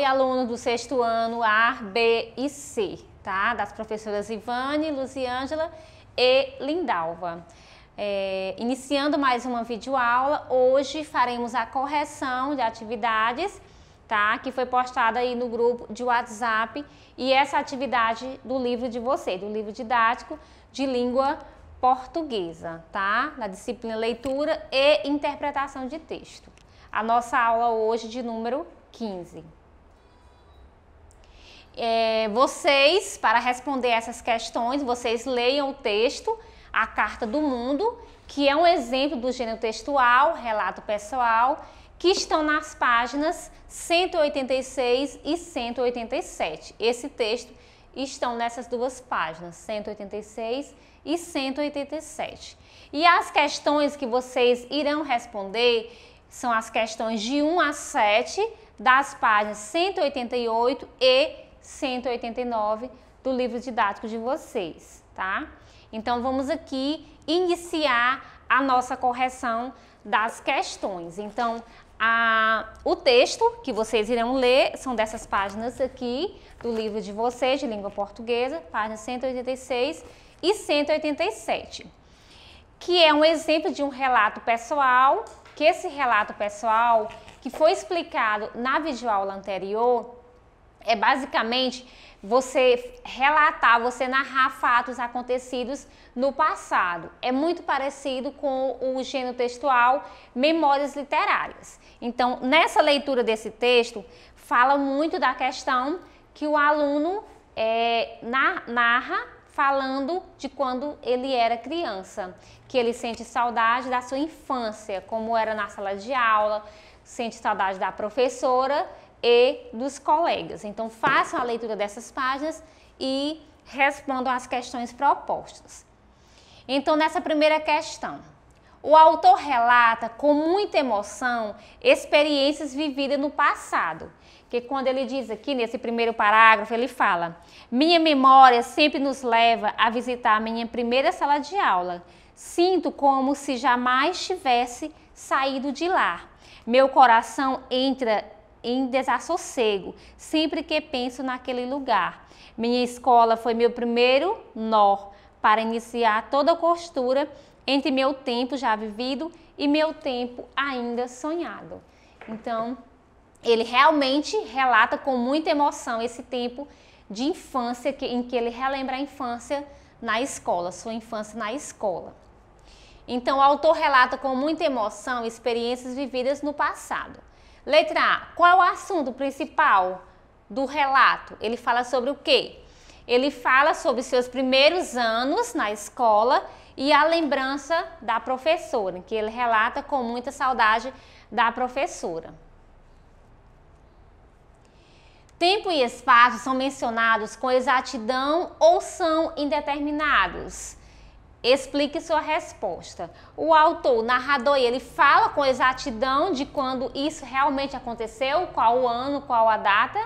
alunos do sexto ano A, B e C, tá? Das professoras Ivane, Luziângela e Lindalva. Iniciando mais uma videoaula, hoje faremos a correção de atividades, tá? Que foi postada aí no grupo de WhatsApp, e essa atividade do livro de você, do livro didático de língua portuguesa, tá? Na disciplina leitura e interpretação de texto. A nossa aula hoje de número 15. Vocês, para responder essas questões, vocês leiam o texto, A Carta do Mundo, que é um exemplo do gênero textual, relato pessoal, que estão nas páginas 186 e 187. Esse texto estão nessas duas páginas, 186 e 187. E as questões que vocês irão responder são as questões de 1 a 7 das páginas 188 e 189 do livro didático de vocês, tá? Então, vamos aqui iniciar a nossa correção das questões. Então, o texto que vocês irão ler são dessas páginas aqui do livro de vocês, de língua portuguesa, páginas 186 e 187, que é um exemplo de um relato pessoal, que esse relato pessoal, que foi explicado na videoaula anterior, é basicamente você relatar, você narrar fatos acontecidos no passado. É muito parecido com o gênero textual Memórias Literárias. Então, nessa leitura desse texto, fala muito da questão que o aluno narra falando de quando ele era criança, que ele sente saudade da sua infância, como era na sala de aula, sente saudade da professora e dos colegas. Então, façam a leitura dessas páginas e respondam as questões propostas. Então, nessa primeira questão, o autor relata com muita emoção experiências vividas no passado. Que quando ele diz aqui, nesse primeiro parágrafo, ele fala: minha memória sempre nos leva a visitar a minha primeira sala de aula. Sinto como se jamais tivesse saído de lá. Meu coração entra em desassossego sempre que penso naquele lugar. Minha escola foi meu primeiro nó para iniciar toda a costura entre meu tempo já vivido e meu tempo ainda sonhado. Então, ele realmente relata com muita emoção esse tempo de infância em que ele relembra a infância na escola, sua infância na escola. Então, o autor relata com muita emoção experiências vividas no passado. Letra A. Qual é o assunto principal do relato? Ele fala sobre o quê? Ele fala sobre seus primeiros anos na escola e a lembrança da professora, que ele relata com muita saudade da professora. Tempo e espaço são mencionados com exatidão ou são indeterminados? Explique sua resposta. O autor, o narrador, ele fala com exatidão de quando isso realmente aconteceu, qual o ano, qual a data?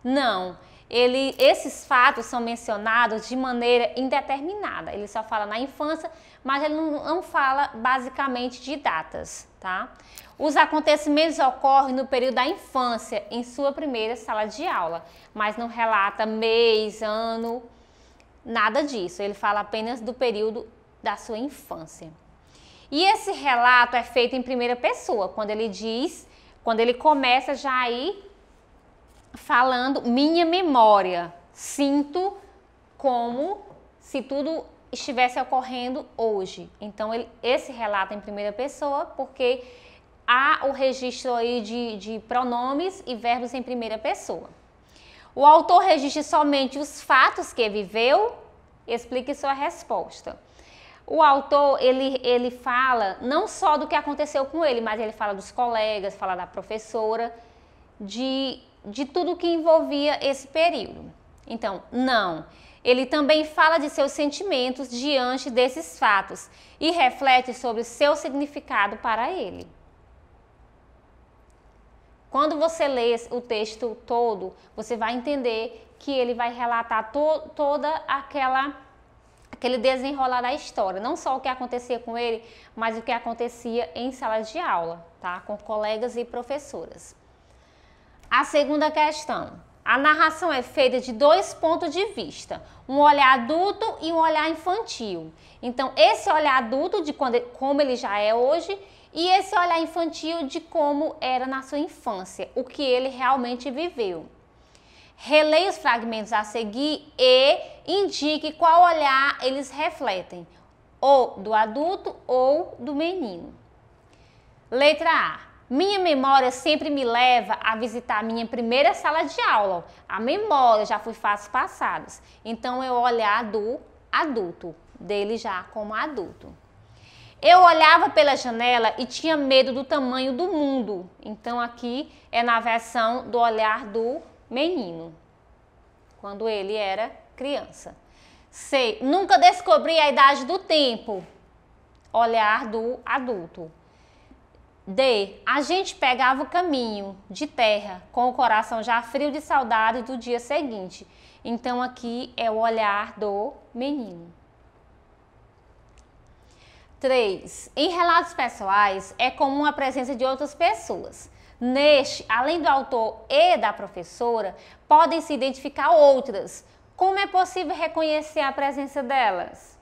Não. Esses fatos são mencionados de maneira indeterminada. Ele só fala na infância, mas ele não fala basicamente de datas, tá? Os acontecimentos ocorrem no período da infância, em sua primeira sala de aula, mas não relata mês, ano, nada disso. Ele fala apenas do período da sua infância. E esse relato é feito em primeira pessoa, quando ele começa já aí falando minha memória, sinto como se tudo estivesse ocorrendo hoje. Então, esse relato é em primeira pessoa, porque há o registro aí de pronomes e verbos em primeira pessoa. O autor registra somente os fatos que viveu? Explique sua resposta. O autor, ele fala não só do que aconteceu com ele, mas ele fala dos colegas, fala da professora, de tudo que envolvia esse período. Então, não. Ele também fala de seus sentimentos diante desses fatos e reflete sobre o seu significado para ele. Quando você lê o texto todo, você vai entender que ele vai relatar toda aquele desenrolar da história. Não só o que acontecia com ele, mas o que acontecia em sala de aula, tá? Com colegas e professoras. A segunda questão. A narração é feita de dois pontos de vista, um olhar adulto e um olhar infantil. Então, esse olhar adulto de como ele já é hoje e esse olhar infantil de como era na sua infância, o que ele realmente viveu. Releia os fragmentos a seguir e indique qual olhar eles refletem, ou do adulto ou do menino. Letra A. Minha memória sempre me leva a visitar minha primeira sala de aula. A memória já foi fatos passados. Então, é o olhar do adulto, dele já como adulto. Eu olhava pela janela e tinha medo do tamanho do mundo. Então, aqui é na versão do olhar do menino, quando ele era criança. C. Nunca descobri a idade do tempo. Olhar do adulto. D. A gente pegava o caminho de terra com o coração já frio de saudade do dia seguinte. Então, aqui é o olhar do menino. 3. Em relatos pessoais, é comum a presença de outras pessoas. Neste, além do autor e da professora, podem se identificar outras. Como é possível reconhecer a presença delas?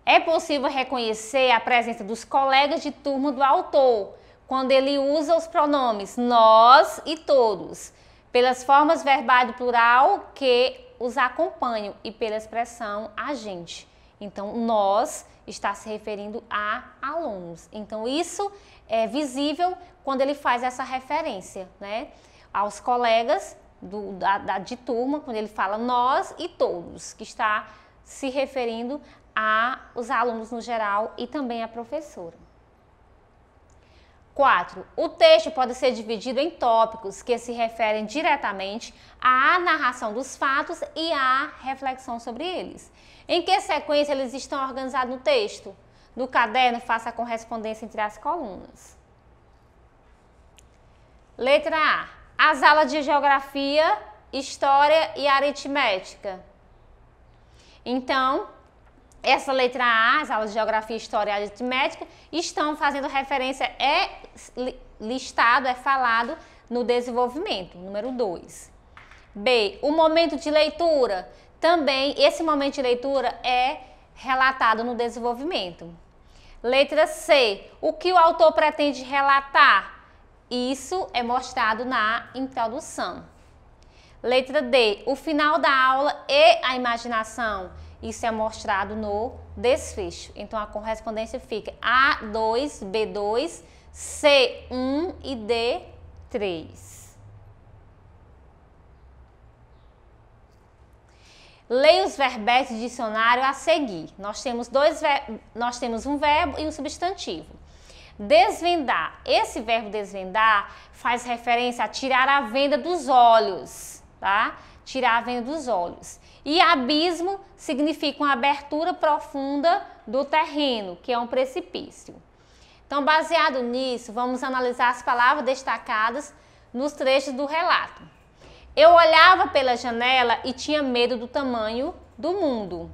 É possível reconhecer a presença dos colegas de turma do autor, quando ele usa os pronomes nós e todos, pelas formas verbais do plural que os acompanham e pela expressão a gente. Então, nós está se referindo a alunos. Então, isso é visível quando ele faz essa referência, né, aos colegas de turma, quando ele fala nós e todos, que está se referindo aos alunos no geral e também à professora. 4. O texto pode ser dividido em tópicos que se referem diretamente à narração dos fatos e à reflexão sobre eles. Em que sequência eles estão organizados no texto? No caderno, faça a correspondência entre as colunas. Letra A. As aulas de geografia, história e aritmética. Então, essa letra A, as aulas de geografia, história e aritmética, estão fazendo referência, listado, falado no desenvolvimento, número 2. B, o momento de leitura, também esse momento de leitura é relatado no desenvolvimento. Letra C, o que o autor pretende relatar, isso é mostrado na introdução. Letra D, o final da aula e a imaginação, isso é mostrado no desfecho. Então, a correspondência fica A2, B2, C1 e D3. Leia os verbetes de dicionário a seguir. Nós temos um verbo e um substantivo. Desvendar. Esse verbo desvendar faz referência a tirar a venda dos olhos, tá? Tirar a venda dos olhos. E abismo significa uma abertura profunda do terreno, que é um precipício. Então, baseado nisso, vamos analisar as palavras destacadas nos trechos do relato. Eu olhava pela janela e tinha medo do tamanho do mundo.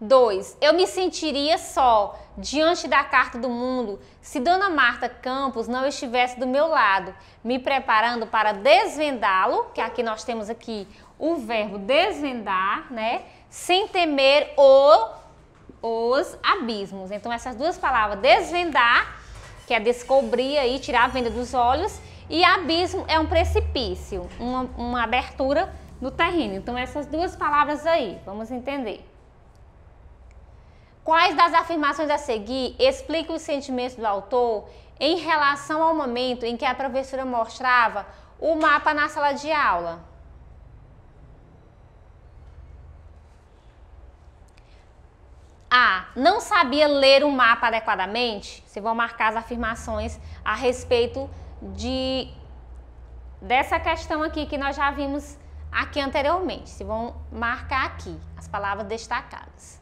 2. Eu me sentiria só diante da carta do mundo se Dona Marta Campos não estivesse do meu lado, me preparando para desvendá-lo, que aqui nós temos aqui o verbo desvendar, né? Sem temer os abismos. Então, essas duas palavras, desvendar, que é descobrir aí, tirar a venda dos olhos, e abismo é um precipício, uma abertura no terreno. Então, essas duas palavras aí, vamos entender. Quais das afirmações a seguir explicam os sentimentos do autor em relação ao momento em que a professora mostrava o mapa na sala de aula? A. Não sabia ler o mapa adequadamente? Vocês vão marcar as afirmações a respeito dessa questão aqui que nós já vimos aqui anteriormente. Vocês vão marcar aqui as palavras destacadas.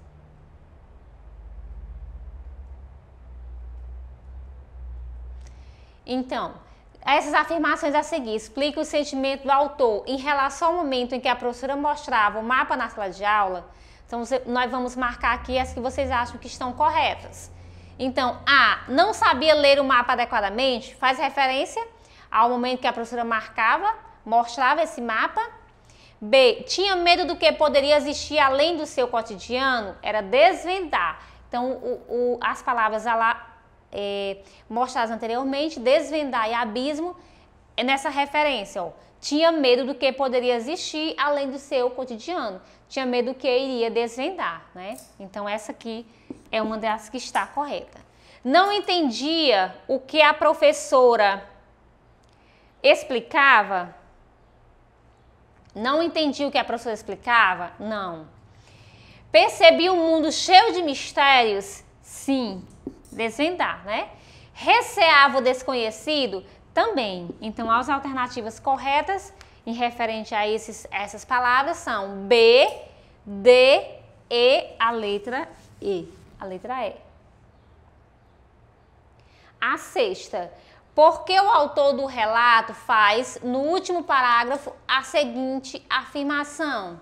Então, essas afirmações a seguir explicam o sentimento do autor em relação ao momento em que a professora mostrava o mapa na sala de aula. Então, nós vamos marcar aqui as que vocês acham que estão corretas. Então, A, não sabia ler o mapa adequadamente, faz referência ao momento que a professora mostrava esse mapa. B, tinha medo do que poderia existir além do seu cotidiano, era desvendar. Então, as palavras mostradas anteriormente, desvendar e abismo, é nessa referência, ó. Tinha medo do que poderia existir além do seu cotidiano. Tinha medo do que iria desvendar, né? Então, essa aqui é uma das que está correta. Não entendia o que a professora explicava? Não entendi o que a professora explicava? Não. Percebi um mundo cheio de mistérios? Sim. Desvendar, né? Receava o desconhecido? Também. Então, as alternativas corretas em referente a essas palavras são B, D, E, a letra E. A letra E. A sexta. Por que o autor do relato faz, no último parágrafo, a seguinte afirmação?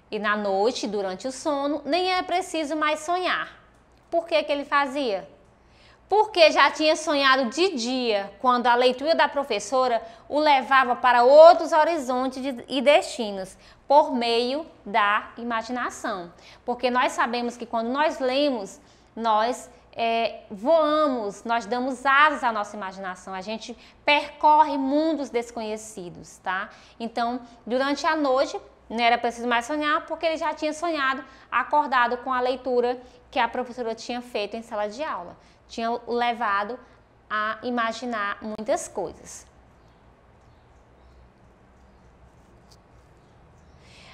E na noite, durante o sono, nem é preciso mais sonhar. Por que ele fazia? Porque já tinha sonhado de dia, quando a leitura da professora o levava para outros horizontes e destinos, por meio da imaginação. Porque nós sabemos que quando nós lemos, nós voamos, nós damos asas à nossa imaginação, a gente percorre mundos desconhecidos, tá? Então, durante a noite, não era preciso mais sonhar, porque ele já tinha sonhado, acordado com a leitura que a professora tinha feito em sala de aula. Tinha o levado a imaginar muitas coisas.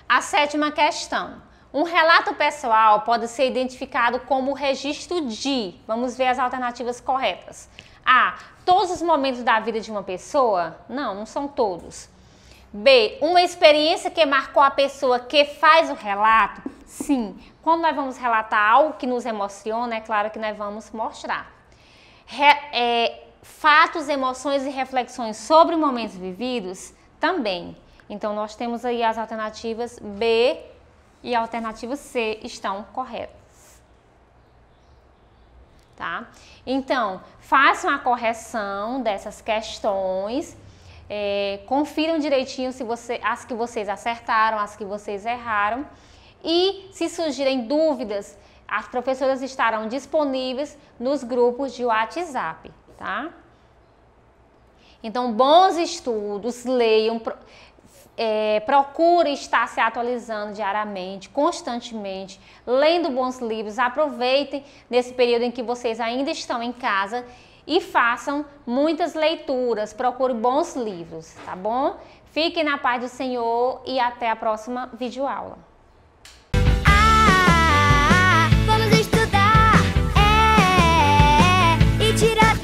A sétima questão. Um relato pessoal pode ser identificado como registro de... Vamos ver as alternativas corretas. A. Todos os momentos da vida de uma pessoa? Não, não são todos. B. Uma experiência que marcou a pessoa que faz o relato? Sim. Quando nós vamos relatar algo que nos emociona, é claro que nós vamos mostrar. Fatos, emoções e reflexões sobre momentos vividos? Também. Então, nós temos aí as alternativas B e a alternativa C estão corretas. Tá? Então, façam a correção dessas questões. Confiram direitinho as que vocês acertaram, as que vocês erraram. E se surgirem dúvidas, as professoras estarão disponíveis nos grupos de WhatsApp, tá? Então, bons estudos, leiam, procurem estar se atualizando diariamente, constantemente, lendo bons livros, aproveitem nesse período em que vocês ainda estão em casa e façam muitas leituras, procurem bons livros, tá bom? Fiquem na paz do Senhor e até a próxima videoaula. Vamos estudar, e tirar